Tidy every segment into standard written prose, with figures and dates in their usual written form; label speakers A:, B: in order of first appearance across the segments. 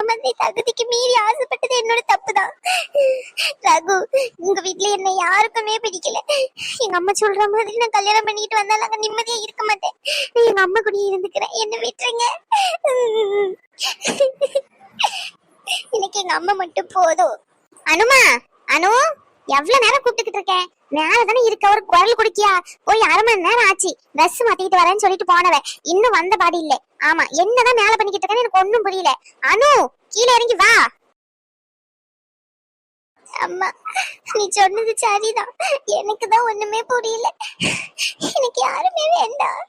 A: மாதிரி தகுதிக்கு மீறி ஆசைப்பட்டது என்னோட தப்புதான். ரகு, உங்க வீட்டுல என்ன யாருக்குமே பிடிக்கல. எங்க அம்மா சொல்ற மாதிரி நான் கல்யாணம் பண்ணிட்டு வந்தா நாங்க நிம்மதியா இருக்க மாட்டேன். நான் எங்க அம்மா கூட இருந்துக்கிறேன், என்ன விட்டுருங்க. எனக்கு எங்க அம்மா மட்டும் போதும். அனுமா, அனு, எவ்வளவு நேரம் கூப்பிட்டுக்கிட்டு இருக்கேன்? மேலதானே இருக்க, ஒரு குரல் குடிக்கியா? போய் 1/2 மணி நேரம் ஆச்சு, ட்ரெஸ் மாத்திக்கிட்டு வரேன்னு சொல்லிட்டு போனவன் இன்னும் வந்த பாடி இல்ல. ஆமா, என்னதான் மேல பண்ணிக்கிட்டு இருக்கேன்னு எனக்கு ஒண்ணும் புரியல. அனு, கீழே இறங்கி வா. அம்மா, நீ சொன்னது சரிதான், எனக்கு தான் ஒண்ணுமே புரியல. எனக்கு யாருமே வேண்டாம்.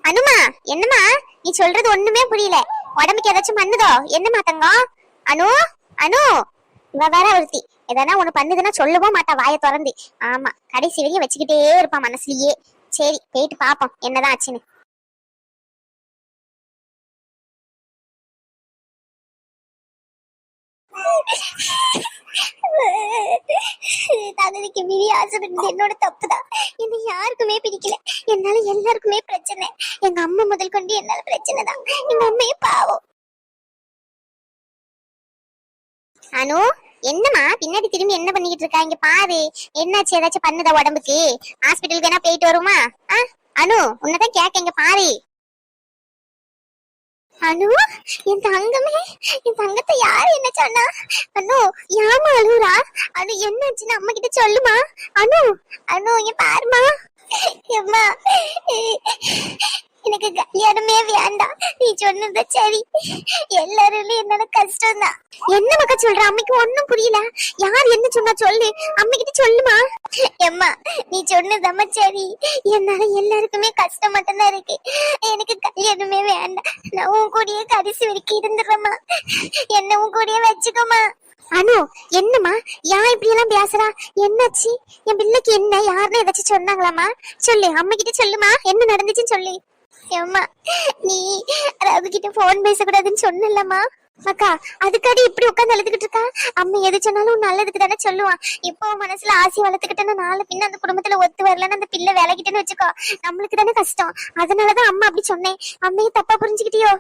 A: அனுமா, என்னம்மா நீ சொல்றது ஒண்ணுமே புரியல? உடம்புக்கு ஏதாச்சும் பண்ணுதோ? என்னம்மா தங்கம்? அனு, அனு, இவ வேற ஒருத்தி எதனா ஒண்ணு பண்ணுதுன்னா சொல்லவும் மாட்டா வாயை திறந்து. ஆமா, கடைசி வரையும் வச்சுக்கிட்டே இருப்பான் மனசுலயே. சரி, போயிட்டு பாப்போம் என்னதான் ஆச்சுன்னு. தகுதிக்கு மீறி ஆசைப்பட்டது என்னோட தப்புதான். என்ன யாருக்குமே பிடிக்கல, என்னால எல்லாருக்குமே பிரச்சனை. எங்க அம்மா முதல் கொண்டு என்னால பிரச்சனை தான். எங்க அம்மையே பாவம். அனு, என்னம்மா பின்னாடி திரும்பி என்ன பண்ணிக்கிட்டு இருக்கா? இங்க பாரு, என்னாச்சு? ஏதாச்சும் பண்ணுதா உடம்புக்கு? ஹாஸ்பிட்டலுக்கு வேணா போயிட்டு வருமா? அனு, உன்னதான் கேட்க, இங்க பாரு. அனு, என் தங்கமே, என் தங்கத்தை யாரு என்ன சொன்னா? அனு, யாமா அழுவுறா? அனு, என்னாச்சுன்னு அம்மா கிட்ட சொல்லுமா? அனு, அனு, இங்க பாருமா. அம்மா, எனக்கு கல்யாணமே வேண்டாம், நீ சொன்னது சரி. எல்லாரும் என்னோட கஷ்டம் தான். என்ன மக்கா சொல்ற? அம்மைக்கு ஒண்ணும் புரியல. யார் என்ன சொன்னா சொல்லு, அம்மைக்கிட்ட சொல்லுமா. எம்மா, நீ சொன்னதம்மா சரி. என்னால எல்லாருக்குமே கஷ்டம் மட்டும்தான் இருக்கு. எனக்கு கல்யாணமே வேண்டாம், நான் உன் கூடயே கடைசி வரைக்கும் இருந்துடுறேம்மா. என்ன உன் கூடயே வச்சுக்கோமா. அனு, என்னம்மா ஏன் இப்படி எல்லாம் பேசுறா? என்னாச்சு? என் பிள்ளைக்கு என்ன, யாருன்னு ஏதாச்சும் சொன்னாங்களாமா? சொல்லு, அம்மா கிட்ட சொல்லுமா, என்ன நடந்துச்சுன்னு சொல்லு. அம்மா, நீ ரகு கிட்ட போன் பேசக்கூடாதுன்னு சொன்னலம்மா. அக்கா, அதுக்காடி இப்படி உட்காந்து அழுதுகிட்டு இருக்கா? அம்மா எது சொன்னாலும் நல்லதுக்கு தானே சொல்லுவான். இப்போ மனசுல ஆசை வளர்த்துக்கிட்டேன்னு நாலு பின்ன அந்த குடும்பத்துல ஒத்து வரலன்னு அந்த பிள்ளை விலகிட்டேன்னு வச்சுக்கோ, நம்மளுக்கு தானே கஷ்டம். அதனாலதான் அம்மா அப்படி சொன்னேன். அம்மையை தப்பா புரிஞ்சுக்கிட்டியோ?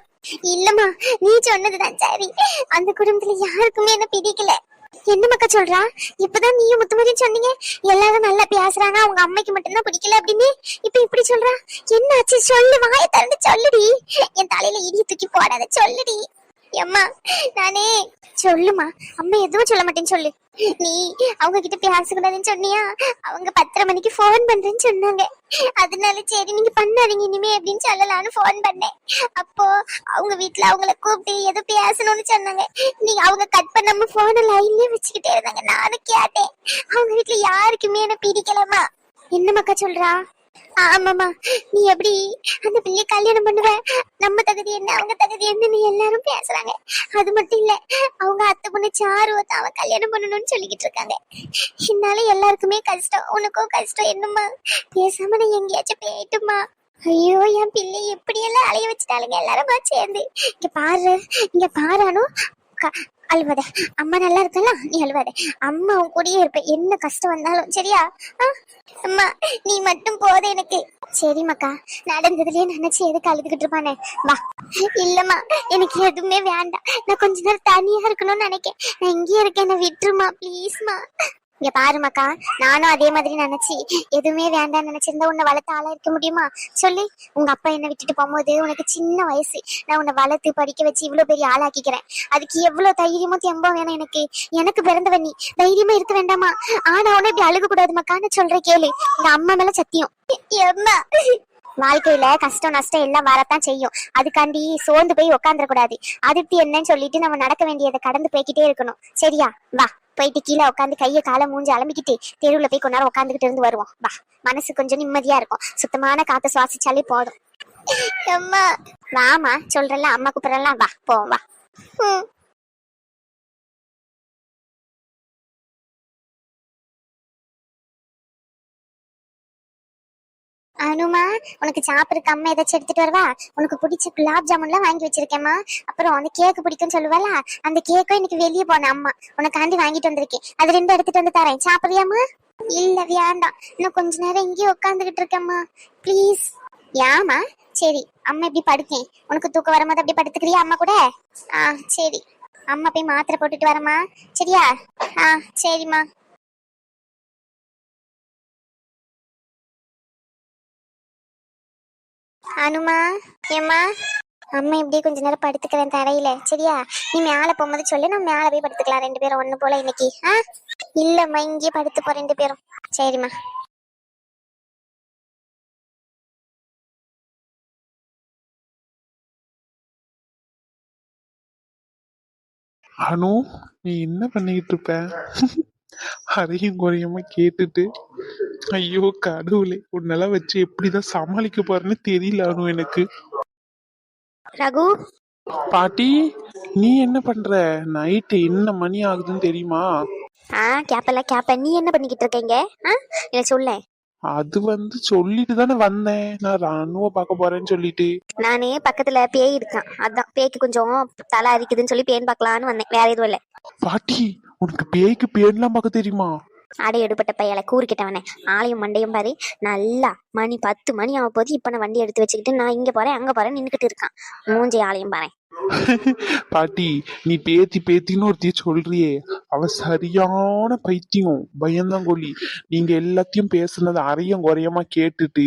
A: இல்லம்மா, நீ சொன்னதுதான் சரி. அந்த குடும்பத்துல யாருக்குமே என்ன பிடிக்கல. என்ன மக்கா சொல்றா? இப்பதான் நீயும் முத்துமரியும் சொன்னீங்க எல்லாரும் நல்லா பேசுறாங்க, அவங்க அம்மைக்கு மட்டும்தான் பிடிக்கல அப்படின்னு. இப்ப இப்படி சொல்றா? என்ன ஆச்சு சொல்லு, வாயை திறந்து சொல்லுடி. என் தலையில இடி தூக்கி போடாத, சொல்லுடி. அம்மா, நானே சொல்லுமா. அம்மா எதுவும் சொல்ல மாட்டேன்னு சொல்லு. நீ அவங்க கிட்ட பேசக்கூடாதுன்னு சொன்னியா? அவங்க 10:30 மணிக்கு போன் பண்றேன்னு சொன்னாங்க. அதனால சரி நீங்க பண்ணாதீங்க இனிமே அப்படின்னு சொல்லலான்னு போன் பண்ணேன். அப்போ அவங்க வீட்டுல அவங்கள கூப்பிட்டு எதோ பேசணும்னு சொன்னாங்க. நீங்க அவங்க கட் பண்ணாம போன லைன்லயே வச்சுக்கிட்டே இருந்தாங்க. நானும் கேட்டேன், அவங்க வீட்டுல யாருக்குமே என்ன பிடிக்கலமா. என்ன மக்கா சொல்றா? ஆமாமா, நீ எப்படி அந்த பிள்ளைய கல்யாணம் பண்ணுவ? நம்ம தகுதி என்ன, அவங்க தகுதி என்னன்னு எல்லாரும் பேசுறாங்க. அது மட்டும் இல்ல, அவங்க அத்தை பொண்ணு சாருவத்தை அவன் கல்யாணம் பண்ணணும்னு சொல்லிக்கிட்டு இருக்காங்க. என்னால எல்லாருக்குமே கஷ்டம், உனக்கும் கஷ்டம். என்னம்மா பேசாம நான் எங்கேயாச்சும் போயிட்டுமா? ஐயோ, என் பிள்ளை எப்படி எல்லாம் அலைய வச்சுட்டாளுங்க எல்லாருமா சேர்ந்து. இங்க பாரு, இங்க பாரானோ, அழுவாத. அம்மா நல்லா இருக்கல, நீ அழுவாத. அம்மா உன் கூடயே இருப்பேன், என்ன கஷ்டம் வந்தாலும். சரியா? அம்மா, நீ மட்டும் போத எனக்கு. சரி மக்கா, நடந்ததுலயே நினைச்சு எதுக்கு அழுதுகிட்டு இருப்பானே, வா. இல்லம்மா, எனக்கு எதுவுமே வேண்டாம், நான் கொஞ்ச நேரம் தனியா இருக்கணும்னு நினைக்கேன். நான் இங்கேயே இருக்கேன், என்ன விட்டுருமா ப்ளீஸ்மா. இங்க பாருமாக்கா, நானும் அதே மாதிரி நினைச்சு எதுவுமே வேண்டாம்னு நினைச்சிருந்தா உன்னை வளர்த்து ஆளா இருக்க முடியுமா சொல்லி? உங்க அப்பா என்ன விட்டுட்டு போகும்போது உனக்கு சின்ன வயசு, நான் உன்னை வளர்த்து படிக்க வச்சு இவ்வளவு பெரிய ஆளாக்கிக்கிறேன். அதுக்கு எவ்வளவு தைரியமும் தெம்பம் வேணும் எனக்கு. எனக்கு பிறந்தவன் நீ, தைரியமா இருக்க வேண்டாமா? ஆனா உன்னை இப்படி அழுக கூடாது மக்கான்னு சொல்றேன், கேளு. இந்த அம்மா மேல சத்தியம். வாழ்க்கையில கஷ்டம் நஷ்டம் எல்லாம் வரத்தான் செய்யும், அதுக்காண்டி சோர்ந்து போய் உட்காந்துட கூடாது. அதுக்கு என்னன்னு சொல்லிட்டு நம்ம நடக்க வேண்டியதை கடந்து போய்கிட்டே இருக்கணும். சரியா? வா, போயிட்டு கீழே உட்காந்து கையை காலை மூஞ்சி அலம்பிக்கிட்டு தெருவுல போய் கொஞ்ச நேரம் உட்காந்துக்கிட்டு இருந்து வருவோம். வா, மனசு கொஞ்சம் நிம்மதியா இருக்கும், சுத்தமான காத்த சுவாசிச்சாலே போதும். அம்மா, வாமா, சொல்றல, அம்மா கூப்பிடலாம், வா போவோம், வா. அனுமா, உனக்கு சாப்பிடுறதுக்கு அம்மா ஏதாச்சும் எடுத்துட்டு வருவா? உனக்கு பிடிச்ச குலாப் ஜாமுன்லாம் வாங்கி வச்சிருக்கேம்மா. அப்புறம் அந்த கேக்கு பிடிக்கும்னு சொல்லுவாளா, அந்த கேக்கும் இன்னைக்கு வெளியே போன அம்மா உனக்காண்டி வாங்கிட்டு வந்திருக்கேன். அது 2 எடுத்துட்டு வந்து தரேன், சாப்பிடுறியாம்மா? இல்ல வேண்டாம், இன்னும் கொஞ்ச நேரம் இங்கேயே உட்காந்துக்கிட்டு இருக்கேம்மா ப்ளீஸ். ஏமா? சரி, அம்மா இப்படி படுக்கேன். உனக்கு தூக்கம் வரும்போது அப்படி படுத்துக்கிறியா அம்மா கூட? ஆ சரி. அம்மா போய் மாத்திரை போட்டுட்டு வரமா? சரியா? ஆ சரிம்மா. அனுமா, ஏம்மா? அம்மா இப்படியே கொஞ்ச நேரம் படுத்துக்கிறேன் தரையில, சரியா? நீ மேல போகும்போது சொல்லு, நான் மேல போய் படுத்துக்கலாம் ரெண்டு பேரும் ஒண்ணு போல இன்னைக்கு. இல்லம்மா, இங்கேயே படுத்து போ ரெண்டு பேரும். சரிம்மா.
B: அனு, நீ என்ன பண்ணிக்கிட்டு இருப்ப? அதையும் குறையமா கேட்டுட்டு, ஐயோ கடவுளே, உன்னெல்லாம் வச்சு எப்படிதான் சமாளிக்க போறேன்னு தெரியல அனு எனக்கு.
A: ரகு,
B: பாட்டி, நீ என்ன பண்ற? நைட்டு என்ன மணி ஆகுதுன்னு தெரியுமா?
A: கேப்ப நீ என்ன பண்ணிக்கிட்டு இருக்கீங்க? என்ன சொல்ல.
B: அது சொல்லிட்டு தானே வந்தேன், நான் அனுவை பார்க்க போறேன்னு சொல்லிட்டு.
A: நானே பக்கத்துல பேய் இருக்கான், அதான் பேய்க்கு கொஞ்சம் தலை அரிக்குதுன்னு சொல்லி பேன் பார்க்கலான்னு வந்தேன், வேற எதுவும் இல்ல.
B: பாட்டி, உனக்கு பேய்க்கு பேன்லாம் பார்க்க தெரியுமா?
A: அடை எடுப்பட்ட பையல கூறுகிட்டவனே, ஆலயம் மண்டையும் பாரு. நல்லா மணி 10 மணி ஆக போது. இப்ப நான் வண்டி எடுத்து வச்சுக்கிட்டு நான் இங்க போறேன் அங்க போறேன் நின்னுக்கிட்டு இருக்கான். மூஞ்சி ஆலயம் பாரு.
B: பாட்டி, நீ பேத்தி பேத்தின்னு ஒருத்திய சொல்றியே, அவ சரியான பைத்தியம், பயந்தாங்கோலி. நீங்க எல்லாத்தையும் பேசுனது அரையும் குறையமா கேட்டுட்டு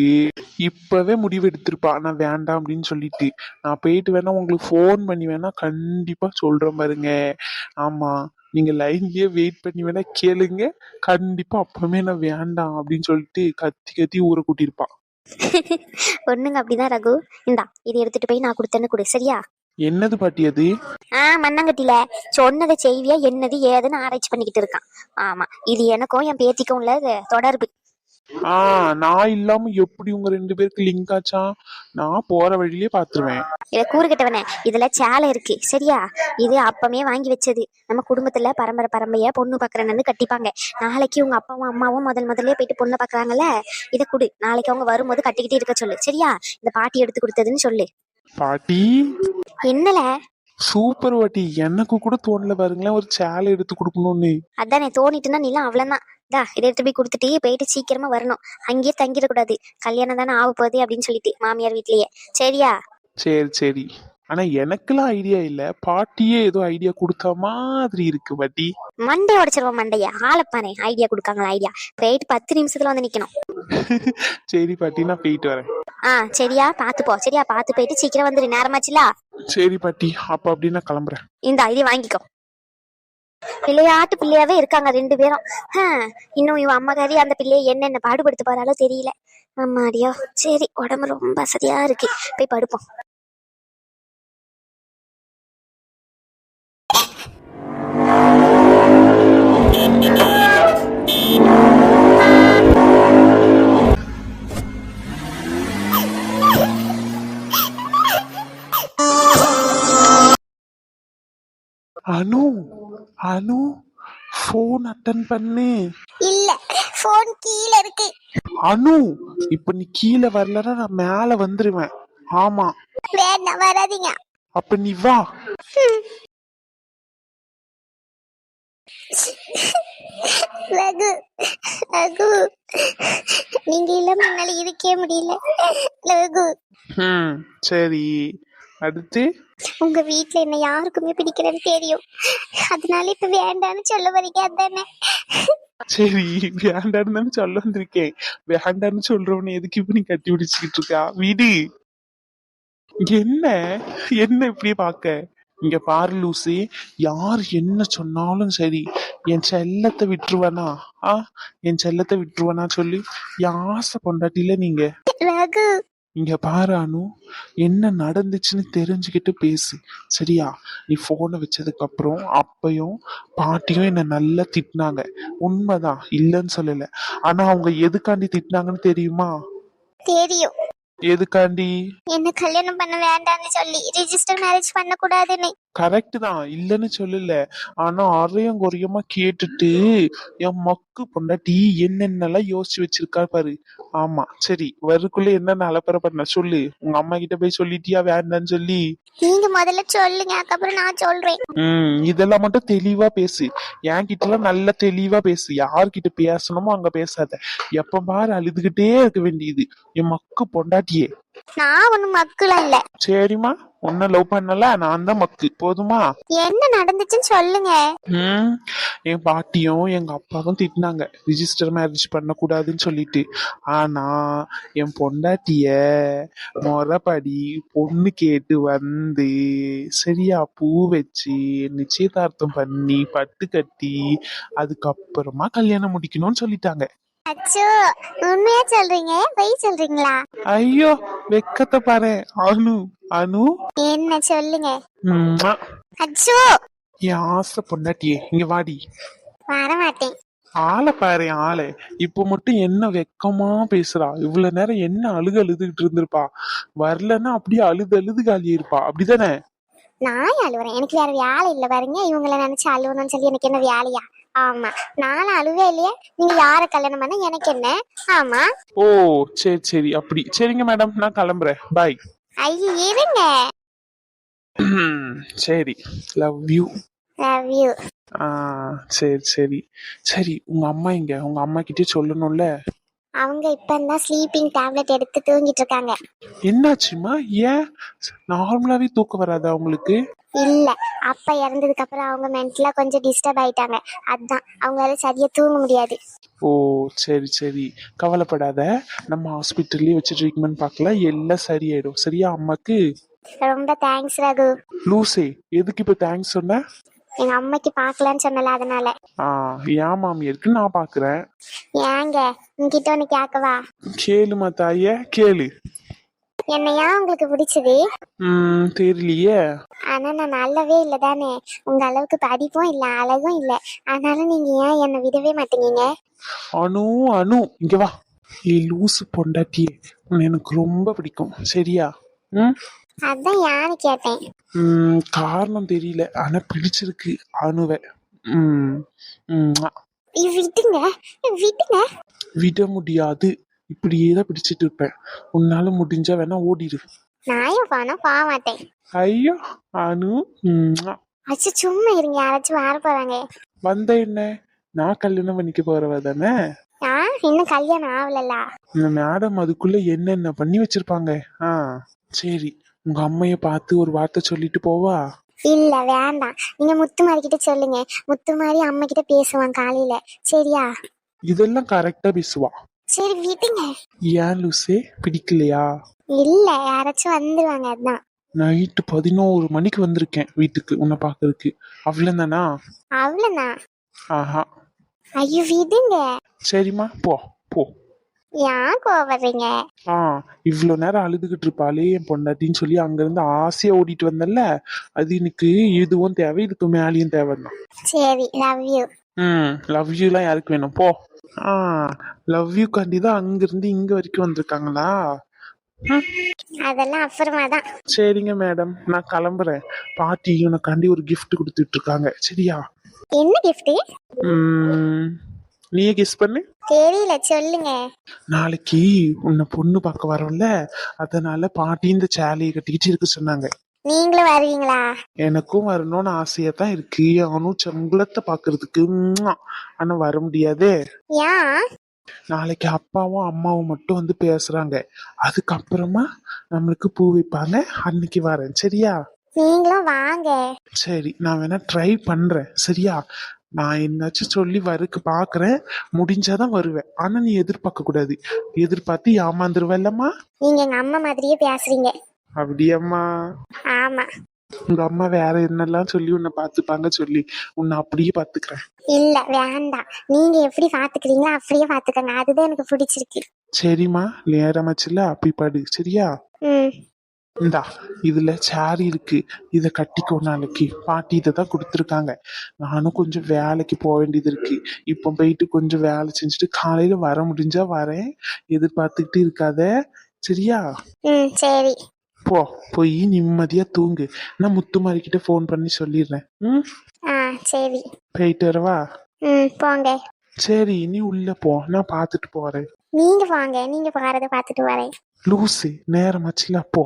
B: இப்பவே முடிவு எடுத்திருப்பா, நான் வேண்டாம் அப்படின்னு சொல்லிட்டு. நான் போயிட்டு வேணா உங்களுக்கு ஃபோன் பண்ணி வேணா கண்டிப்பா சொல்றேன் பாருங்க. ஆமா, நீங்க லைன்லயே வெயிட் பண்ணி வேணா கேளுங்க. கண்டிப்பா அப்பவே நான் வேண்டாம் அப்படின்னு சொல்லிட்டு கத்தி கத்தி ஊரை கூட்டியிருப்பான்.
A: ஒண்ணுங்க அப்படிதான் ரகு. இந்தா இது எடுத்துட்டு போய் நான் கொடுத்தேன்னு கொடு, சரியா?
B: என்னது பாட்டி அது?
A: மண்ணங்கட்டில சொன்னதை செய்வியா என்னது ஏதுன்னு ஆராய்ச்சி பண்ணிக்கிட்டு இருக்கான். ஆமா, இது எனக்கும் என் பேத்திக்கும் உள்ள தொடர்பு.
B: நான் இல்லாம எப்படி உங்க ரெண்டு பேருக்கு லிங்க் ஆச்சா? நான் போற வழியிலே பாத்துருவேன்.
A: இத கூறுகிட்டவனே, இதுல சேலை இருக்கு, சரியா? இது அப்பமே வாங்கி வச்சது. நம்ம குடும்பத்துல பரம்பரை பரம்பரையா பொண்ணு பாக்குறேன்னு கட்டிப்பாங்க. நாளைக்கு உங்க அப்பாவும் அம்மாவும் முதல்ல போயிட்டு பொண்ணு பாக்குறாங்கல்ல, இதை கொடு. நாளைக்கு அவங்க வரும்போது கட்டிக்கிட்டே இருக்க சொல்லு, சரியா? இந்த பாட்டி எடுத்து கொடுத்ததுன்னு சொல்லு.
B: பாட்டி,
A: என்னல?
B: சூப்பர் பாட்டி, எனக்கு கூட தோணல பாருங்களேன் ஒரு சேலை எடுத்து கொடுக்கணும்னு.
A: அதானே தோணிட்டுன்னா நீலாம் அவ்வளவுதான். இதை எடுத்து போய் கொடுத்துட்டு போயிட்டு சீக்கிரமா வரணும். அங்கேயே தங்கிடக்கூடாது. கல்யாணம் தானே ஆக போகுது அப்படின்னு சொல்லிட்டு மாமியார் வீட்லயே, சரியா?
B: சரி சரி. ஆனா எனக்கெல்லாம் ஐடியா இல்ல, பாட்டியே ஏதோ ஐடியா கொடுத்த மாதிரி இருக்கு பாட்டி.
A: மண்டே உடைச்சிருவோம் மண்டைய. ஆளப்பானே ஐடியா கொடுக்காங்களா? ஐடியா போயிட்டு 10 நிமிஷத்துல வந்து நிக்கணும்.
B: சரி பாட்டி, நான் போயிட்டு வரேன்.
A: சரியா? பாத்து போ, சரியா? பாத்து போயிட்டு சீக்கிரம் வந்துரு, நேரமாச்சுல.
B: சரி பாட்டி, அப்ப அப்படி நான் கிளம்புறேன்.
A: இந்த ஐடியா வாங்கிக்கோ. பிள்ளையாட்டு பிள்ளையாவே இருக்காங்க ரெண்டு பேரும். இன்னும் இவன் அம்மாக்காரி அந்த பிள்ளைய என்னென்ன பாடுபடுத்த போறாலோ தெரியல. அம்மாடியோ. சரி, உடம்பு ரொம்ப சரியா இருக்கு, போய் படுப்போம்.
B: அனு, அனு, போன் அட்டன் பண்ணு.
A: இல்ல, போன் கீழ இருக்கு.
B: அனு, இப்ப நீ கீழே வரலன்னா நான் மேல வந்துருவேன். ஆமா,
A: வேண்டாம், வராதீங்க.
B: அப்ப நீ வா.
A: ரகு, ரகு, நீங்க இல்லாம என்னால இருக்கே முடியல. ரகு.
B: சரி, அடுத்து?
A: உங்க வீட்டுல என்ன யாருக்குமே பிடிக்கிறேன்னு தெரியும், அதனால இப்ப வேண்டான்னு சொல்ல வரீங்க, அதானே?
B: சரி, வேண்டான்னு சொல்ல வந்திருக்கேன். வேண்டான்னு சொல்றவன எதுக்கு இப்ப நீ கட்டி பிடிச்சுக்கிட்டு இருக்கா? வீடு என்ன என்ன இப்படியே பாக்க? இங்க பாரு லூசி, யார் என்ன சொன்னாலும் சரி, என் செல்லத்தை விட்டுருவனா? என் செல்லத்தை விட்டுருவனா சொல்லு. என் ஆசை பொண்டாட்டில நீங்க.
A: ரகு,
B: இங்க பாரு அனு, என்ன நடந்துச்சுன்னு தெரிஞ்சுக்கிட்டு பேசு, சரியா? நீ போனை வச்சதுக்கு அப்புறம் அப்பையும் பாட்டியும் என்ன நல்லா திட்டினாங்க, உண்மைதான், இல்லைன்னு சொல்லல. ஆனா அவங்க எதுக்காண்டி திட்டினாங்கன்னு தெரியுமா?
A: தெரியும்.
B: எதுக்காண்டி?
A: என்ன கல்யாணம் பண்ண வேண்டாம்னு சொல்லி, ரெஜிஸ்டர் மேரேஜ் பண்ண கூடாதுன்னு.
B: கரெக்ட் தான், இல்லன்னு சொல்லல. ஆனா அரையும் குறையமா கேட்டுட்டு என் மக்கு பொண்டாட்டி என்னென்னலாம் யோசிச்சு வச்சிருக்கா பாரு. ஆமா, சரி, வருக்குள்ள என்ன அலப்பறை பண்ண சொல்லு. உங்க அம்மா கிட்ட போய் சொல்லிட்டியா வேண்டான்னு சொல்லி?
A: நீங்க முதல்ல சொல்லுங்க, அதுக்கப்புறம் நான் சொல்றேன்.
B: இதெல்லாம் மட்டும் தெளிவா பேசு. என் கிட்ட எல்லாம் நல்ல தெளிவா பேசு. யார்கிட்ட பேசணுமோ அங்க பேசாத. எப்ப பாரு அழுதுகிட்டே இருக்க வேண்டியது என் மக்கு பொண்டாட்டியே.
A: நான் ஒண்ணும் மக்குலாம் இல்ல.
B: சரிம்மா, உன்ன லவ் பண்ணல, நான் தான் மக்கு. போதுமா?
A: என்ன நடந்துச்சுன்னு சொல்லுங்க.
B: ம் என் பாட்டியும் எங்க அப்பாவும் திட்டினாங்க ரிஜிஸ்டர் மேரேஜ் பண்ணக்கூடாதுன்னு சொல்லிட்டு. ஆனா என் பொண்டாட்டிய முறைப்படி பொண்ணு கேட்டு வந்து சரியா பூ வச்சு நிச்சயதார்த்தம் பண்ணி பட்டு கட்டி அதுக்கப்புறமா கல்யாணம் முடிக்கணும்னு சொல்லிட்டாங்க.
A: அச்சோ, உண்மையா சொல்றீங்க பொய் சொல்றீங்களா?
B: ஐயோ, வெக்கத்தை பாரு. அனு, அனு.
A: என்ன சொல்லுங்க.
B: ம்ம்.
A: அச்சோ,
B: என் ஆசை பொண்டாட்டியே, இங்க வாடி.
A: வர மாட்டேன்.
B: ஆளை பாரு ஆளை. இப்ப மட்டும் என்ன வெக்கமா பேசுறா. இவ்வளவு நேரம் என்ன அழுதுகிட்டு இருந்திருப்பா. வரலன்னா அப்படியே அழுது காலி இருப்பா. அப்படிதானே?
A: நான் அழுவுறேன், எனக்கு வேற வேலை இல்ல பாருங்க. இவங்கள நினைச்சு அழுவணும்னு சொல்லி எனக்கு என்ன வேலையா? ஆமா, நானும் அழுவே இல்லையே. நீங்க யார கல்யாணம் பண்ண எனக்கு என்ன? ஆமா.
B: ஓ, சரி சரி, அப்படி. சரிங்க மேடம், நான் கிளம்புறேன். பாய்.
A: ஐயோ, இருங்க.
B: சரி. Love you.
A: Love you.
B: சரி சரி சரி. உங்க அம்மா இங்க, உங்க அம்மா கிட்டே சொல்லணும்ல.
A: அவங்க இப்பதான் ஸ்லீப்பிங் டேப்லெட் எடுத்து தூங்கிட்டு இருக்காங்க.
B: என்னாச்சுமா? ஏன் நார்மலாவே தூக்கம் வராதா உங்களுக்கு?
A: இல்ல, அப்பா இறந்ததுக்கு அப்புறம் அவங்க மென்டலா கொஞ்சம் டிஸ்டர்ப் ஆயிட்டாங்க. அதான் அவங்களால சரியா தூங்க முடியாது.
B: ஓ, சரி சரி. கவலைப்படாத, நம்ம ஹாஸ்பிட்டல்லயே வச்சு ட்ரீட்மெண்ட் பார்க்கலாம், எல்லாம் சரியாயிடும். சரியா அம்மாக்கு?
A: ரொம்ப தேங்க்ஸ் ரகு.
B: லூசே, எதுக்கு இப்ப தேங்க்ஸ் சொன்ன?
A: எங்க அம்மைக்கு பாக்கலான்னு சொன்னல, அதனால.
B: என் மாமியாருக்கு நான் பாக்குறேன்.
A: ஏங்க, உங்ககிட்ட ஒண்ணு கேட்கவா?
B: கேளுமா தாயே, கேளு.
A: என்னையா உங்களுக்கு பிடிச்சது?
B: தெரியலையே.
A: ஆனா நான் நல்லவே இல்ல தானே. உங்க அளவுக்கு படிப்பும் இல்ல, அழகும் இல்ல. ஆனாலும் நீங்க ஏன் என்னை விடவே மாட்டேங்கீங்க?
B: அனு, அனு, இங்க வா. ஏ லூசு பொண்டாட்டியே, உன்னை எனக்கு ரொம்ப பிடிக்கும். சரியா?
A: அதான் யாரு கேட்டேன்.
B: காரணம் தெரியல, ஆனா பிடிச்சிருக்கு அணுவை.
A: விட்டுங்க, விட்டுங்க.
B: விட முடியாது. இப்படியே தான் பிடிச்சிட்டு இருப்பேன். உன்னால முடிஞ்சா வேணா ஓடிடு.
A: நாயும் பானா போக மாட்டேன்.
B: ஐயோ அனு.
A: அச்சு, சும்மா இருங்க, யாராச்சும் வர போறாங்க.
B: வந்த என்ன, நான் கல்யாணம் பண்ணிக்க போறவ தானே.
A: இன்னும் கல்யாணம் ஆகலல்ல.
B: இந்த மேடம் அதுக்குள்ள என்னென்ன பண்ணி வச்சிருப்பாங்க. சரி, உங்க அம்மைய பார்த்து ஒரு வார்த்தை சொல்லிட்டு போவா?
A: இல்ல, வேண்டாம். நீங்க முத்துமாரி கிட்ட சொல்லுங்க. முத்துமாரி அம்மா கிட்ட பேசுவான் காலையில. சரியா?
B: இதெல்லாம் கரெக்டா பேசுவா.
A: சரி, விடுங்க.
B: ஏன் லூசே, பிடிக்கலையா?
A: இல்ல, யாராச்சும் வந்துருவாங்க, அதான்.
B: நைட்டு 11 மணிக்கு வந்திருக்கேன் வீட்டுக்கு உன்னை பாக்குறதுக்கு. அவ்வளவுதானா?
A: அவ்வளவுதான்.
B: ஆஹா.
A: ஐயோ, விடுங்க.
B: சரிம்மா, போ போ.
A: ஏன் கோவப்படுறீங்க?
B: இவ்வளவு நேரம் அழுதுகிட்டு இருப்பாளே என் பொண்டாட்டின்னு சொல்லி அங்க இருந்து ஆசையா ஓடிட்டு வந்தல. அது எனக்கு இதுவும் தேவை, இதுக்கு மேலேயும் தேவைதான்.
A: சரி, லவ் யூ.
B: லவ் யூ எல்லாம் யாருக்கு வேணும்? போ. லவ் யூ காண்டிதான் அங்க இருந்து இங்க வரைக்கும் வந்திருக்காங்களா?
A: அதெல்லாம் அப்புறமா தான்.
B: சரிங்க மேடம், நான் கிளம்புறேன். பாட்டி உனக்காண்டி ஒரு கிஃப்ட் கொடுத்துட்டு இருக்காங்க. சரியா?
A: என்ன கிஃப்ட்?
B: நீயே கெஸ் பண்ணு.
A: தெரியல, சொல்லுங்க.
B: நாளைக்கு உன்னை பொண்ணு பார்க்க வரோம்ல, அதனால பாட்டி இந்த சேலையை கட்டிக்கிட்டு இருக்க சொன்னாங்க.
A: நீங்களும் வருவீங்களா?
B: எனக்கும் வரணும்னு ஆசையா தான் இருக்கு. அவனும் சம்பளத்தை பாக்குறதுக்கு. ஆனா வர முடியாதே.
A: ஏன்?
B: நாளைக்கு அப்பாவும் அம்மாவும் மட்டும் வந்து பேசுறாங்க. அதுக்கப்புறமா நம்மளுக்கு பூ வைப்பாங்க. அன்னைக்கு வரேன். சரியா?
A: நீங்களும் வாங்க.
B: சரி, நான் வேணா ட்ரை பண்றேன். சரியா? நான் என்னாச்சும் சொல்லி வருக்கு பாக்குறேன். முடிஞ்சாதான் வருவேன். ஆனா நீ எதிர்பார்க்க கூடாது. எதிர்பார்த்து ஏமாந்துருவல்லம்மா.
A: நீங்க எங்க அம்மா மாதிரியே பேசுறீங்க.
B: அப்படியம்மா?
A: ஆமா.
B: உங்க அம்மா வேற என்னெல்லாம் சொல்லி உன்னை பாத்துப்பாங்க சொல்லி உன்னை அப்படியே பாத்துக்கிறேன்.
A: இல்ல, வேண்டாம். நீங்க எப்படி பாத்துக்கிறீங்களோ அப்படியே பாத்துக்கங்க. அதுதான் எனக்கு பிடிச்சிருக்கு.
B: சரிம்மா, நேரமாச்சுல அப்படி பாடு. சரியா? இந்தா, இதுல சாரி இருக்கு, இத கட்டிக்கோ. நாளைக்கு பாட்டி இதை தான் கொடுத்துருக்காங்க. நானும் கொஞ்சம் வேலைக்கு போக வேண்டியது இருக்கு. இப்போ போயிட்டு கொஞ்சம் வேலை செஞ்சுட்டு காலையில வர முடிஞ்சா வரேன். எதிர்பார்த்துக்கிட்டு இருக்காத. சரியா?
A: சரி.
B: போய் நிம்மதியா தூங்கு. நான் முத்துமாரி கிட்ட போன் பண்ணி சொல்லிடுறேன்.
A: சரி.
B: போயிட்டு வரவா?
A: போங்க.
B: சரி, நீ உள்ள போ, நான் பாத்துட்டு போறேன்.
A: நீங்க வாங்க, நீங்க பாறத பாத்துட்டு வரேன்.
B: லூசு, நேரமாச்சுல போ.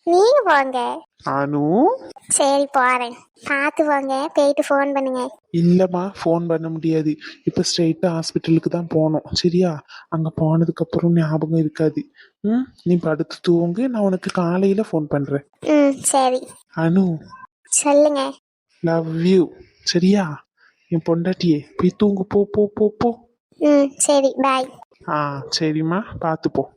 A: நீங்க போங்க.
B: அனு.
A: சரி போறேன். பார்த்து போங்க, போயிட்டு ஃபோன் பண்ணுங்க.
B: இல்லம்மா, ஃபோன் பண்ண முடியாது. இப்ப ஸ்ட்ரெயிட்டா ஹாஸ்பிட்டலுக்கு தான் போகணும். சரியா? அங்க போனதுக்கு அப்புறம் ஞாபகம் இருக்காது. ம், நீ படுத்து தூங்கு, நான் உனக்கு காலையில ஃபோன் பண்றேன்.
A: ம் சரி.
B: அனு,
A: சொல்லுங்க.
B: Love you. சரியா? என் பொண்டாட்டியே, போய் தூங்கு. போ போ போ போ.
A: ம் சரி, பாய்.
B: ஆ, சரிம்மா, பார்த்து போ.